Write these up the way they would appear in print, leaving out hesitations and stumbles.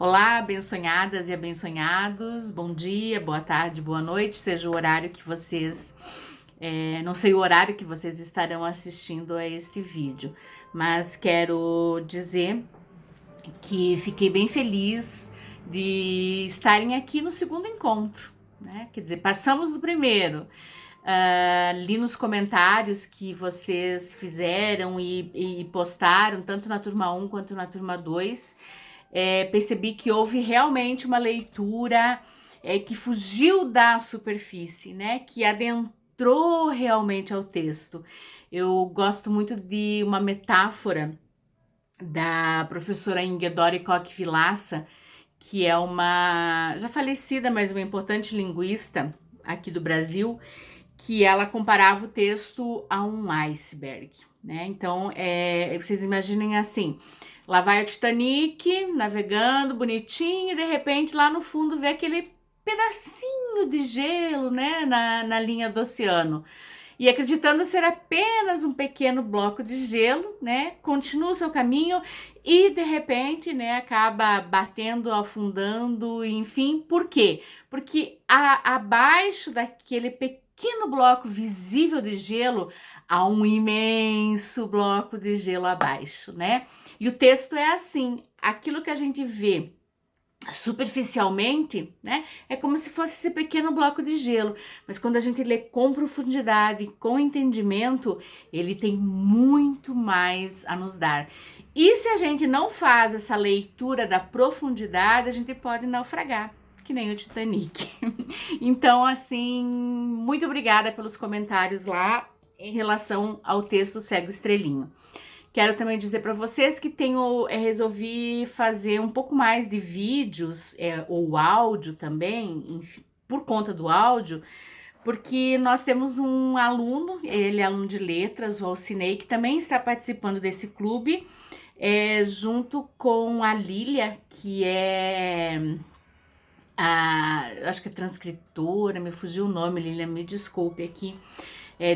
Olá, abençonhadas e abençonhados, bom dia, boa tarde, boa noite, seja o horário que vocês, não sei o horário que vocês estarão assistindo a este vídeo, mas quero dizer que fiquei bem feliz de estarem aqui no segundo encontro, né? Quer dizer, passamos do primeiro. Li nos comentários que vocês fizeram e postaram, tanto na turma 1 quanto na turma 2. Percebi que houve realmente uma leitura que fugiu da superfície, né? Que adentrou realmente ao texto. Eu gosto muito de uma metáfora da professora Ingeborg Koch-Vilassa, que é uma já falecida, mas uma importante linguista aqui do Brasil, que ela comparava o texto a um iceberg, né? Então, vocês imaginem assim, lá vai o Titanic, navegando, bonitinho, e de repente lá no fundo vê aquele pedacinho de gelo, né, na linha do oceano. E acreditando ser apenas um pequeno bloco de gelo, né, continua o seu caminho e de repente, né, acaba batendo, afundando, enfim. Por quê? Porque abaixo daquele pequeno bloco visível de gelo há um imenso bloco de gelo abaixo, né? E o texto é assim, aquilo que a gente vê superficialmente, né, é como se fosse esse pequeno bloco de gelo, mas quando a gente lê com profundidade, com entendimento, ele tem muito mais a nos dar. E se a gente não faz essa leitura da profundidade, a gente pode naufragar, que nem o Titanic. Então, assim, muito obrigada pelos comentários lá em relação ao texto Cego Estrelinho. Quero também dizer para vocês que resolvi fazer um pouco mais de vídeos ou áudio também, enfim, por conta do áudio, porque nós temos um aluno, ele é aluno de letras, o Alcinei, que também está participando desse clube, junto com a Lília, que é acho que é transcritora, me fugiu o nome, Lília, me desculpe aqui,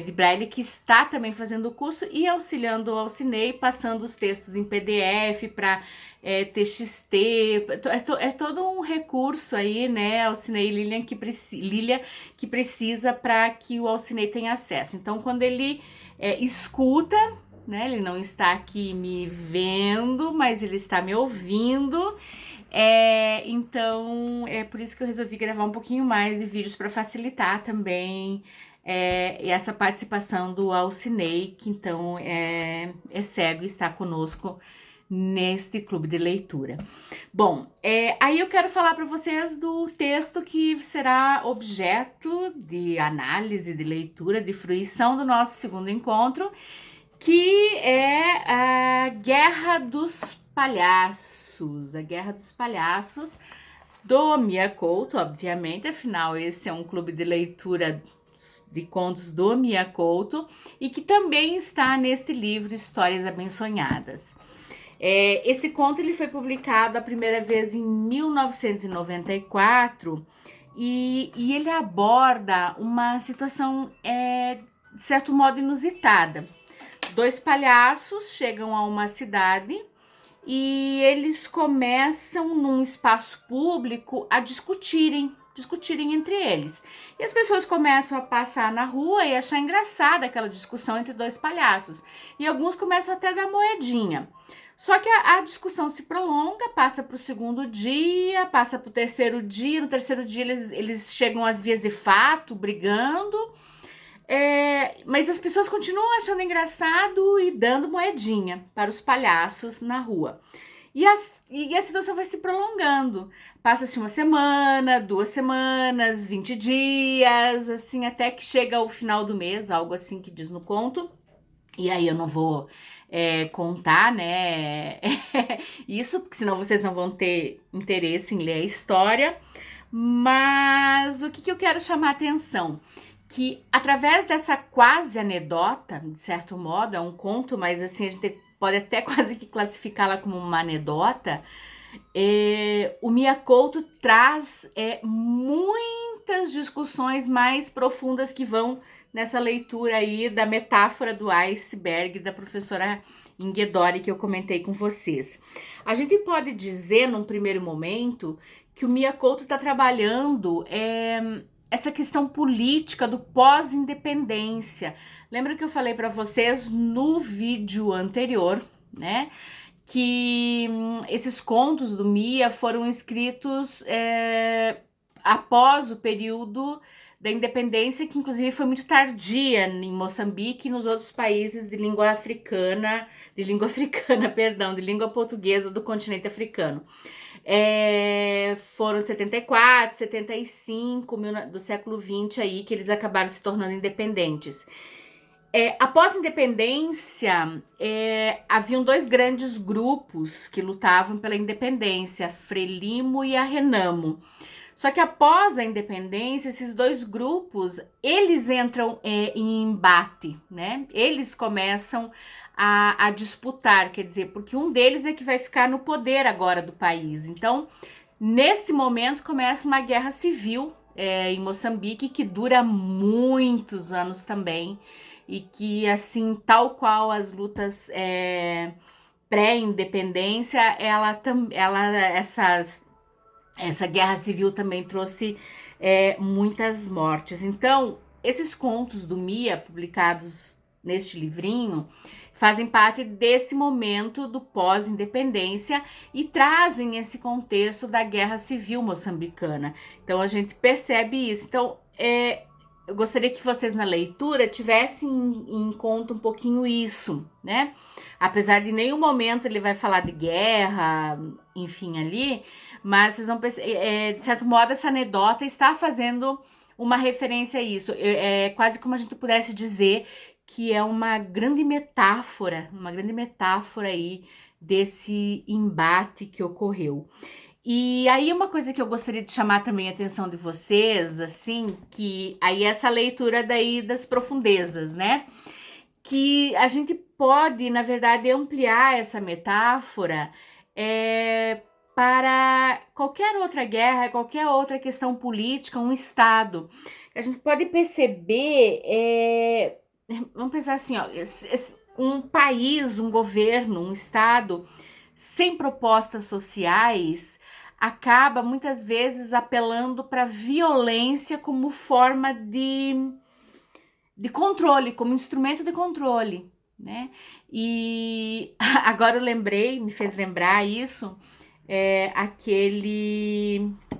de Braille, que está também fazendo o curso e auxiliando o Alcinei, passando os textos em PDF para TXT, é todo um recurso aí, né, Alcinei e Lília, que precisa para que o Alcinei tenha acesso. Então, quando ele escuta, né, ele não está aqui me vendo, mas ele está me ouvindo, então é por isso que eu resolvi gravar um pouquinho mais de vídeos para facilitar também essa participação do Alcinei, que então é cego e está conosco neste clube de leitura. Bom, aí eu quero falar para vocês do texto que será objeto de análise, de leitura, de fruição do nosso segundo encontro, que é a Guerra dos Palhaços. A Guerra dos Palhaços, do Mia Couto, obviamente, afinal esse é um clube de leitura de contos do Mia Couto e que também está neste livro Histórias Abençonhadas. Esse conto ele foi publicado a primeira vez em 1994 e ele aborda uma situação de certo modo inusitada. Dois palhaços chegam a uma cidade e eles começam num espaço público a discutirem entre eles. E as pessoas começam a passar na rua e achar engraçada aquela discussão entre dois palhaços. E alguns começam até a dar moedinha. Só que a discussão se prolonga, passa para o segundo dia, passa para o terceiro dia. No terceiro dia eles chegam às vias de fato, brigando. Mas as pessoas continuam achando engraçado e dando moedinha para os palhaços na rua. E a situação vai se prolongando. Passa-se uma semana, 2 semanas, 20 dias, assim, até que chega o final do mês, algo assim que diz no conto. E aí eu não vou contar, né, isso, porque senão vocês não vão ter interesse em ler a história. Mas o que eu quero chamar a atenção? Que através dessa quase anedota, de certo modo, é um conto, mas assim, a gente pode até quase que classificá-la como uma anedota, o Mia Couto traz muitas discussões mais profundas que vão nessa leitura aí da metáfora do iceberg da professora em Gedori que eu comentei com vocês. A gente pode dizer, num primeiro momento, que o Mia Couto está trabalhando essa questão política do pós-independência. Lembra que eu falei para vocês no vídeo anterior, né, que esses contos do Mia foram escritos após o período da independência, que inclusive foi muito tardia em Moçambique e nos outros países de língua africana, perdão, de língua portuguesa do continente africano. Foram 74, 75 do século 20 aí que eles acabaram se tornando independentes. Após a independência, haviam dois grandes grupos que lutavam pela independência, a Frelimo e a Renamo. Só que após a independência, esses dois grupos, eles entram em embate, né? Eles começam a disputar, quer dizer, porque um deles é que vai ficar no poder agora do país. Então, nesse momento, começa uma guerra civil em Moçambique, que dura muitos anos também, e que, assim, tal qual as lutas pré-independência, essa guerra civil também trouxe muitas mortes. Então, esses contos do Mia, publicados neste livrinho, fazem parte desse momento do pós-independência e trazem esse contexto da guerra civil moçambicana. Então, a gente percebe isso. Então, eu gostaria que vocês na leitura tivessem em conta um pouquinho isso, né? Apesar de em nenhum momento ele vai falar de guerra, enfim, ali, mas vocês vão perceber, de certo modo, essa anedota está fazendo uma referência a isso. É quase como a gente pudesse dizer que é uma grande metáfora aí desse embate que ocorreu. E aí uma coisa que eu gostaria de chamar também a atenção de vocês, assim, que aí essa leitura daí das profundezas, né? Que a gente pode, na verdade, ampliar essa metáfora para qualquer outra guerra, qualquer outra questão política, um Estado. A gente pode perceber, vamos pensar assim, ó, um país, um governo, um Estado sem propostas sociais acaba muitas vezes apelando para violência como forma de controle, como instrumento de controle, né? E agora eu lembrei, me fez lembrar isso,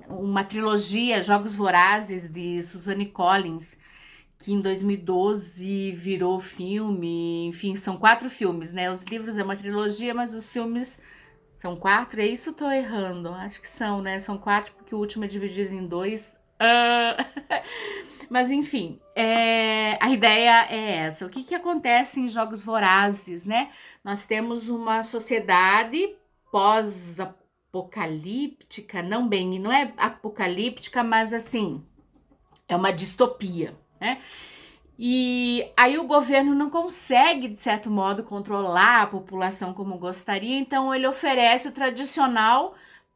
uma trilogia, Jogos Vorazes, de Suzanne Collins, que em 2012 virou filme, enfim, são 4 filmes, né? Os livros é uma trilogia, mas os filmes são 4, é isso ou tô errando? Acho que são, né? São 4, porque o último é dividido em 2. Mas enfim, a ideia é essa. O que acontece em Jogos Vorazes, né? Nós temos uma sociedade pós-apocalíptica, não é apocalíptica, mas assim, é uma distopia, né? E aí o governo não consegue, de certo modo, controlar a população como gostaria, então ele oferece o tradicional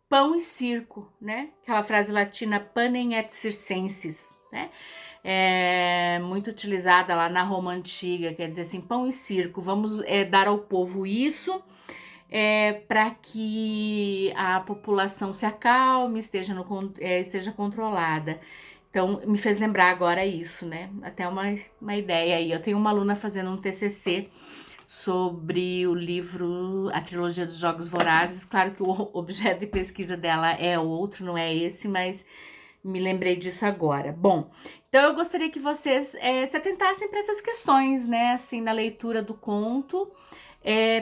pão e circo, né? Aquela frase latina, panem et circenses, né? Muito utilizada lá na Roma Antiga, quer dizer assim, pão e circo, vamos dar ao povo isso para que a população se acalme, esteja controlada. Então, me fez lembrar agora isso, né? Até uma ideia aí. Eu tenho uma aluna fazendo um TCC sobre o livro, a trilogia dos Jogos Vorazes. Claro que o objeto de pesquisa dela é outro, não é esse, mas me lembrei disso agora. Bom, então eu gostaria que vocês se atentassem para essas questões, né? Assim, na leitura do conto.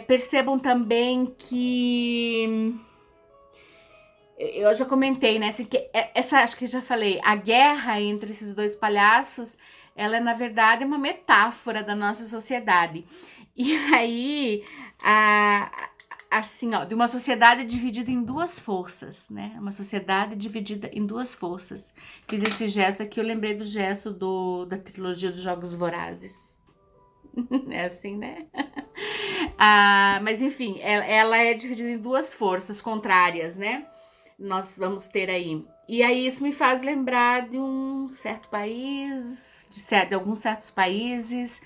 Percebam também que eu já comentei, né? Assim, que acho que já falei, a guerra entre esses dois palhaços, ela é, na verdade, uma metáfora da nossa sociedade. E aí, assim, ó, de uma sociedade dividida em duas forças, né? Uma sociedade dividida em duas forças. Fiz esse gesto aqui, eu lembrei do gesto da trilogia dos Jogos Vorazes. É assim, né? Mas enfim, ela é dividida em duas forças contrárias, né? Nós vamos ter aí. E aí isso me faz lembrar de um certo país, de alguns certos países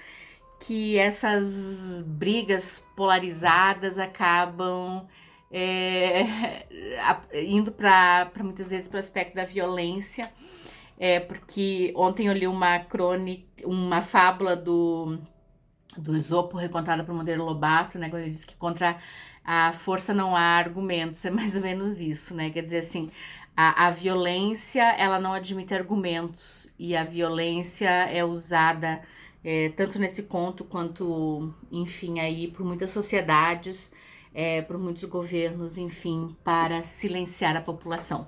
que essas brigas polarizadas acabam indo para muitas vezes para o aspecto da violência, porque ontem eu li uma fábula do Esopo recontada por Monteiro Lobato, né, quando ele diz que contra a força não há argumentos, é mais ou menos isso, né, quer dizer assim, a violência, ela não admite argumentos, e a violência é usada tanto nesse conto quanto, enfim, aí por muitas sociedades, por muitos governos, enfim, para silenciar a população.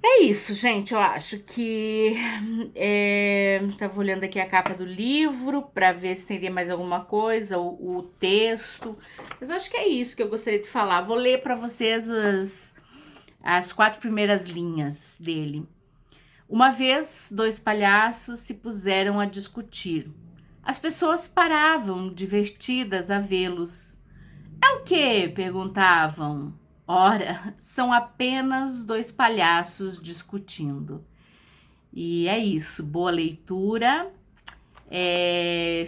É isso, gente. Eu acho que tava olhando aqui a capa do livro para ver se teria mais alguma coisa, o texto. Mas eu acho que é isso que eu gostaria de falar. Vou ler para vocês as 4 primeiras linhas dele. Uma vez, 2 palhaços se puseram a discutir. As pessoas paravam, divertidas, a vê-los. É o quê? Perguntavam. Ora, são apenas 2 palhaços discutindo. E é isso. Boa leitura.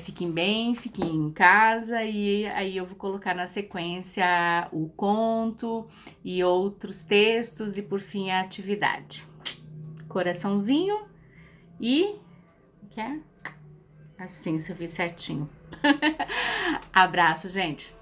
Fiquem bem, fiquem em casa, e aí eu vou colocar na sequência o conto e outros textos e por fim a atividade. Coraçãozinho e assim, se eu vi certinho. Abraço, gente.